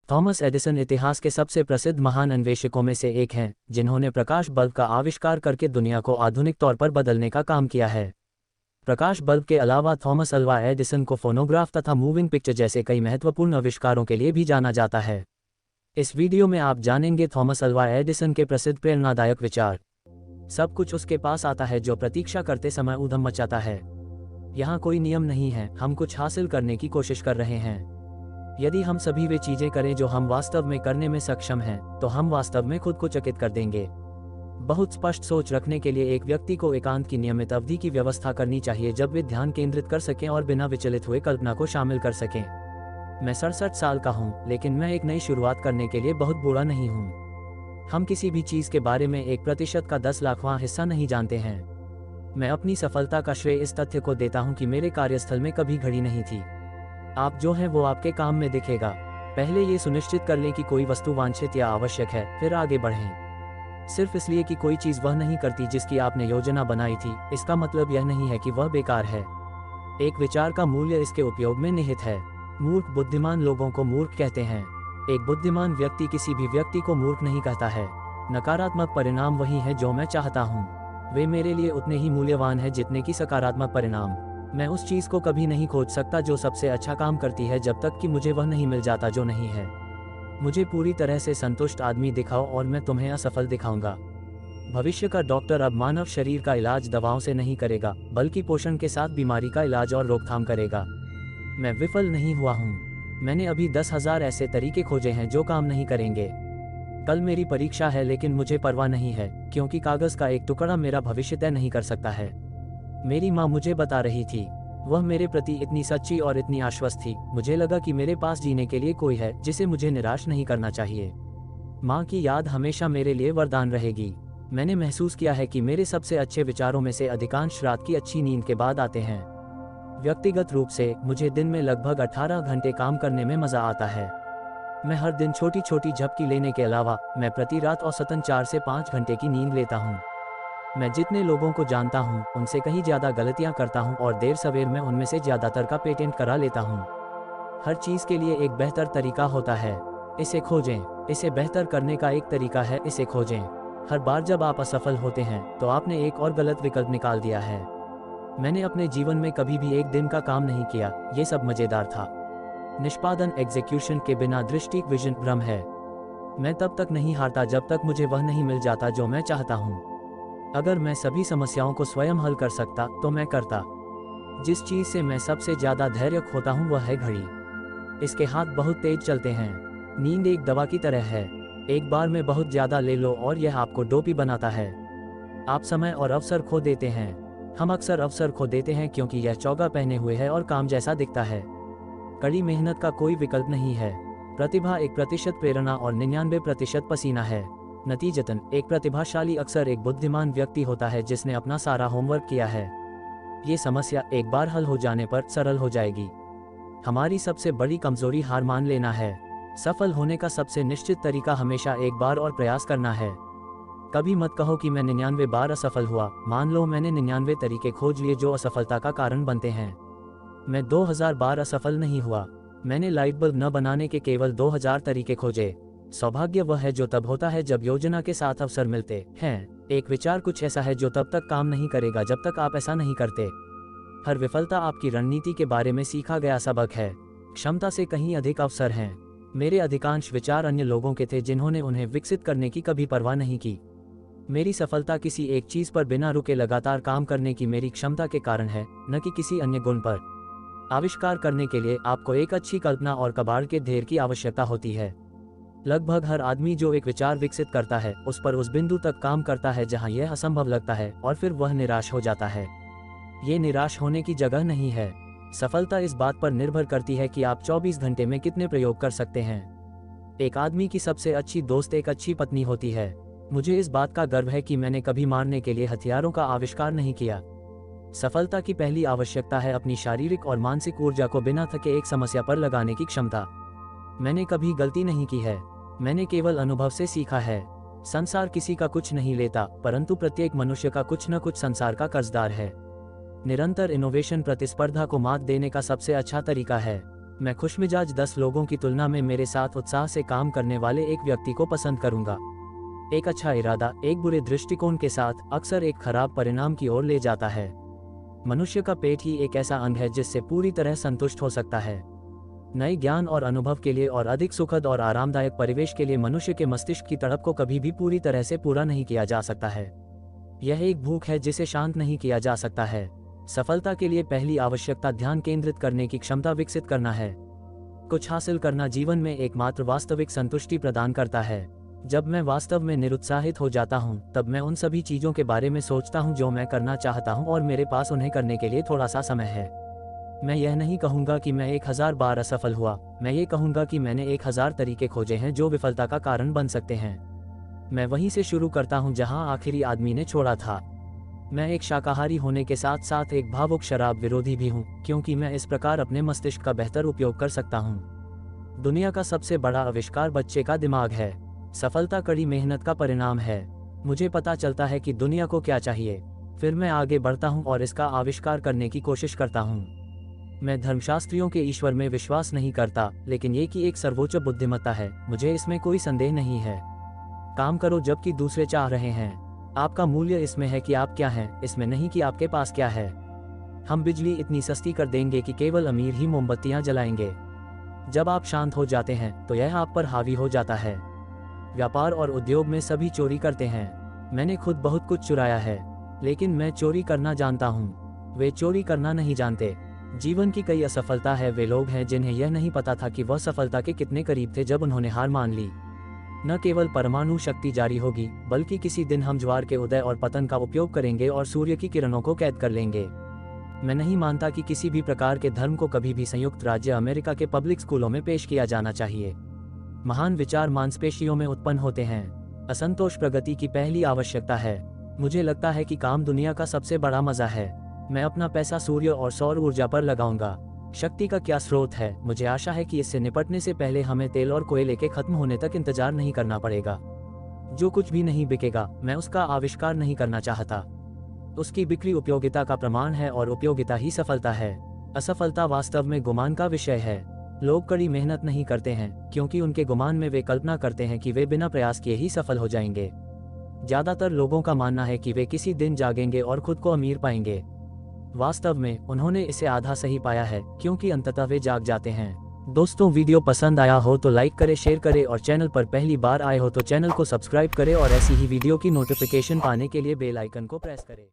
Thomas Edison इतिहास के सबसे प्रसिद्ध महान अन्वेषकों में से एक हैं, जिन्होंने प्रकाश बल्ब का आविष्कार करके दुनिया को आधुनिक तौर पर बदलने का काम किया है। प्रकाश बल्ब के अलावा थॉमस अल्वा एडिसन को फोनोग्राफ तथा मूविंग पिक्चर जैसे कई महत्वपूर्ण आविष्कारों के लिए भी जाना जाता है। इस वीडियो में आप जानेंगे थॉमस अल्वा एडिसन के प्रसिद्ध प्रेरणादायक विचार। सब कुछ उसके पास आता है जो प्रतीक्षा करते समय ऊधम मचाता है। यहाँ कोई नियम नहीं है, हम कुछ हासिल करने की कोशिश कर रहे हैं। यदि हम सभी वे चीजें करें जो हम वास्तव में करने में सक्षम हैं, तो हम वास्तव में खुद को चकित कर देंगे। बहुत स्पष्ट सोच रखने के लिए एक व्यक्ति को एकांत की नियमित अवधि की व्यवस्था करनी चाहिए, जब वे ध्यान केंद्रित कर सकें और बिना विचलित हुए कल्पना को शामिल कर सकें। मैं 67 साल का हूँ, लेकिन मैं एक नई शुरुआत करने के लिए बहुत बूढ़ा नहीं हूँ। हम किसी भी चीज के बारे में 1% का 10 लाखवां हिस्सा नहीं जानते हैं। मैं अपनी सफलता का श्रेय इस तथ्य को देता हूँ कि मेरे कार्यस्थल में कभी घड़ी नहीं थी। आप जो हैं वो आपके काम में दिखेगा। पहले ये सुनिश्चित कर लें कि कोई वस्तु वांछित या आवश्यक है, फिर आगे बढ़ें। सिर्फ इसलिए कि कोई चीज़ वह नहीं करती जिसकी आपने योजना बनाई थी, इसका मतलब यह नहीं है कि वह बेकार है। एक विचार का मूल्य इसके उपयोग में निहित है। मूर्ख बुद्धिमान लोगों को मूर्ख कहते हैं। एक बुद्धिमान व्यक्ति किसी भी व्यक्ति को मूर्ख नहीं कहता है। नकारात्मक परिणाम वही है जो मैं चाहता हूँ। वे मेरे लिए उतने ही मूल्यवान हैं जितने कि सकारात्मक परिणाम। मैं उस चीज़ को कभी नहीं खोज सकता जो सबसे अच्छा काम करती है, जब तक कि मुझे वह नहीं मिल जाता जो नहीं है। मुझे पूरी तरह से संतुष्ट आदमी दिखाओ और मैं तुम्हें असफल दिखाऊंगा। भविष्य का डॉक्टर अब मानव शरीर का इलाज दवाओं से नहीं करेगा, बल्कि पोषण के साथ बीमारी का इलाज और रोकथाम करेगा। मैं विफल नहीं हुआ हूँ। मैंने अभी 10,000 ऐसे तरीके खोजे हैं जो काम नहीं करेंगे। कल मेरी परीक्षा है, लेकिन मुझे परवाह नहीं है, क्योंकि कागज का एक टुकड़ा मेरा भविष्य तय नहीं कर सकता है। मेरी माँ मुझे बता रही थी। वह मेरे प्रति इतनी सच्ची और इतनी आश्वस्त थी। मुझे लगा कि मेरे पास जीने के लिए कोई है जिसे मुझे निराश नहीं करना चाहिए। माँ की याद हमेशा मेरे लिए वरदान रहेगी। मैंने महसूस किया है कि मेरे सबसे अच्छे विचारों में से अधिकांश रात की अच्छी नींद के बाद आते हैं। व्यक्तिगत रूप से मुझे दिन में लगभग 18 घंटे काम करने में मजा आता है। मैं हर दिन छोटी छोटी झपकी लेने के अलावा मैं प्रति रात औसतन 4 से 5 घंटे की नींद लेता हूँ। मैं जितने लोगों को जानता हूँ उनसे कहीं ज़्यादा गलतियाँ करता हूँ और देर सवेर में उनमें से ज़्यादातर का पेटेंट करा लेता हूँ। हर चीज़ के लिए एक बेहतर तरीका होता है, इसे खोजें। इसे बेहतर करने का एक तरीका है, इसे खोजें। हर बार जब आप असफल होते हैं तो आपने एक और गलत विकल्प निकाल दिया है। मैंने अपने जीवन में कभी भी एक दिन का काम नहीं किया, ये सब मज़ेदार था। निष्पादन एग्जीक्यूशन के बिना दृष्टि विजन भ्रम है। मैं तब तक नहीं हारता जब तक मुझे वह नहीं मिल जाता जो मैं चाहता हूँ। अगर मैं सभी समस्याओं को स्वयं हल कर सकता तो मैं करता। जिस चीज़ से मैं सबसे ज़्यादा धैर्य खोता हूँ वह है घड़ी। इसके हाथ बहुत तेज चलते हैं। नींद एक दवा की तरह है। एक बार में बहुत ज़्यादा ले लो और यह आपको डोपी बनाता है। आप समय और अवसर खो देते हैं। हम अक्सर अवसर खो देते हैं क्योंकि यह चौगा पहने हुए है और काम जैसा दिखता है। कड़ी मेहनत का कोई विकल्प नहीं है। प्रतिभा 1% प्रेरणा और 99% पसीना है। नतीजतन एक प्रतिभाशाली अक्सर एक बुद्धिमान व्यक्ति होता है जिसने अपना सारा होमवर्क किया है। ये समस्या एक बार हल हो जाने पर सरल हो जाएगी। हमारी सबसे बड़ी कमजोरी हार मान लेना है। सफल होने का सबसे निश्चित तरीका हमेशा एक बार और प्रयास करना है। कभी मत कहो कि मैं 99 बार असफल हुआ। मान लो मैंने 99 तरीके खोज लिए जो असफलता का कारण बनते हैं। मैं 2000 बार असफल नहीं हुआ। मैंने लाइट बल्ब न बनाने के केवल 2000 तरीके खोजे। सौभाग्य वह है जो तब होता है जब योजना के साथ अवसर मिलते हैं। एक विचार कुछ ऐसा है जो तब तक काम नहीं करेगा जब तक आप ऐसा नहीं करते। हर विफलता आपकी रणनीति के बारे में सीखा गया सबक है। क्षमता से कहीं अधिक अवसर हैं। मेरे अधिकांश विचार अन्य लोगों के थे जिन्होंने उन्हें विकसित करने की कभी परवाह नहीं की। मेरी सफलता किसी एक चीज पर बिना रुके लगातार काम करने की मेरी क्षमता के कारण है, न कि किसी अन्य गुण पर। आविष्कार करने के लिए आपको एक अच्छी कल्पना और कबाड़ के ढेर की आवश्यकता होती है। लगभग हर आदमी जो एक विचार विकसित करता है उस पर उस बिंदु तक काम करता है जहां यह असंभव लगता है और फिर वह निराश हो जाता है। ये निराश होने की जगह नहीं है। सफलता इस बात पर निर्भर करती है कि आप 24 घंटे में कितने प्रयोग कर सकते हैं। एक आदमी की सबसे अच्छी दोस्त एक अच्छी पत्नी होती है। मुझे इस बात का गर्व है कि मैंने कभी मारने के लिए हथियारों का आविष्कार नहीं किया। सफलता की पहली आवश्यकता है अपनी शारीरिक और मानसिक ऊर्जा को बिना थके एक समस्या पर लगाने की क्षमता। मैंने कभी गलती नहीं की है, मैंने केवल अनुभव से सीखा है। संसार किसी का कुछ नहीं लेता, परंतु प्रत्येक मनुष्य का कुछ न कुछ संसार का कर्जदार है। निरंतर इनोवेशन प्रतिस्पर्धा को मात देने का सबसे अच्छा तरीका है। मैं खुशमिजाज 10 लोगों की तुलना में मेरे साथ उत्साह से काम करने वाले एक व्यक्ति को पसंद करूंगा। एक अच्छा इरादा एक बुरे दृष्टिकोण के साथ अक्सर एक खराब परिणाम की ओर ले जाता है। मनुष्य का पेट ही एक ऐसा अंग है जिससे पूरी तरह संतुष्ट हो सकता है। नए ज्ञान और अनुभव के लिए और अधिक सुखद और आरामदायक परिवेश के लिए मनुष्य के मस्तिष्क की तड़प को कभी भी पूरी तरह से पूरा नहीं किया जा सकता है। यह एक भूख है जिसे शांत नहीं किया जा सकता है। सफलता के लिए पहली आवश्यकता ध्यान केंद्रित करने की क्षमता विकसित करना है। कुछ हासिल करना जीवन में एकमात्र वास्तविक संतुष्टि प्रदान करता है। जब मैं वास्तव में निरुत्साहित हो जाता हूं, तब मैं उन सभी चीजों के बारे में सोचता हूं जो मैं करना चाहता हूं और मेरे पास उन्हें करने के लिए थोड़ा सा समय है। मैं यह नहीं कहूंगा कि मैं 1000 बार असफल हुआ, मैं ये कहूंगा कि मैंने 1000 तरीके खोजे हैं जो विफलता का कारण बन सकते हैं। मैं वहीं से शुरू करता हूं जहां आखिरी आदमी ने छोड़ा था। मैं एक शाकाहारी होने के साथ साथ एक भावुक शराब विरोधी भी हूं, क्योंकि मैं इस प्रकार अपने मस्तिष्क का बेहतर उपयोग कर सकता हूं। दुनिया का सबसे बड़ा आविष्कार बच्चे का दिमाग है। सफलता कड़ी मेहनत का परिणाम है। मुझे पता चलता है कि दुनिया को क्या चाहिए, फिर मैं आगे बढ़ता हूं और इसका आविष्कार करने की कोशिश करता हूं। मैं धर्मशास्त्रियों के ईश्वर में विश्वास नहीं करता, लेकिन ये कि एक सर्वोच्च बुद्धिमत्ता है, मुझे इसमें कोई संदेह नहीं है। काम करो जबकि दूसरे चाह रहे हैं। आपका मूल्य इसमें है कि आप क्या हैं, इसमें नहीं कि आपके पास क्या है। हम बिजली इतनी सस्ती कर देंगे कि केवल अमीर ही मोमबत्तियां जलाएंगे। जब आप शांत हो जाते हैं तो यह आप पर हावी हो जाता है। व्यापार और उद्योग में सभी चोरी करते हैं। मैंने खुद बहुत कुछ चुराया है, लेकिन मैं चोरी करना जानता हूँ। वे चोरी करना नहीं जानते। जीवन की कई असफलता है वे लोग हैं जिन्हें यह नहीं पता था कि वह सफलता के कितने करीब थे जब उन्होंने हार मान ली। न केवल परमाणु शक्ति जारी होगी, बल्कि किसी दिन हम ज्वार के उदय और पतन का उपयोग करेंगे और सूर्य की किरणों को कैद कर लेंगे। मैं नहीं मानता कि किसी भी प्रकार के धर्म को कभी भी संयुक्त राज्य अमेरिका के पब्लिक स्कूलों में पेश किया जाना चाहिए। महान विचार मांसपेशियों में उत्पन्न होते हैं। असंतोष प्रगति की पहली आवश्यकता है। मुझे लगता है कि काम दुनिया का सबसे बड़ा मजा है। मैं अपना पैसा सूर्य और सौर ऊर्जा पर लगाऊंगा। शक्ति का क्या स्रोत है, मुझे आशा है कि इससे निपटने से पहले हमें तेल और कोयले के खत्म होने तक इंतजार नहीं करना पड़ेगा। जो कुछ भी नहीं बिकेगा, मैं उसका आविष्कार नहीं करना चाहता। उसकी बिक्री उपयोगिता का प्रमाण है और उपयोगिता ही सफलता है। असफलता वास्तव में गुमान का विषय है। लोग कड़ी मेहनत नहीं करते हैं क्योंकि उनके गुमान में वे कल्पना करते हैं कि वे बिना प्रयास किए ही सफल हो जाएंगे। ज्यादातर लोगों का मानना है कि वे किसी दिन जागेंगे और खुद को अमीर पाएंगे। वास्तव में उन्होंने इसे आधा सही पाया है, क्योंकि अंततः वे जाग जाते हैं। दोस्तों, वीडियो पसंद आया हो तो लाइक करें, शेयर करें और चैनल पर पहली बार आए हो तो चैनल को सब्सक्राइब करें और ऐसी ही वीडियो की नोटिफिकेशन पाने के लिए बेल आइकन को प्रेस करें।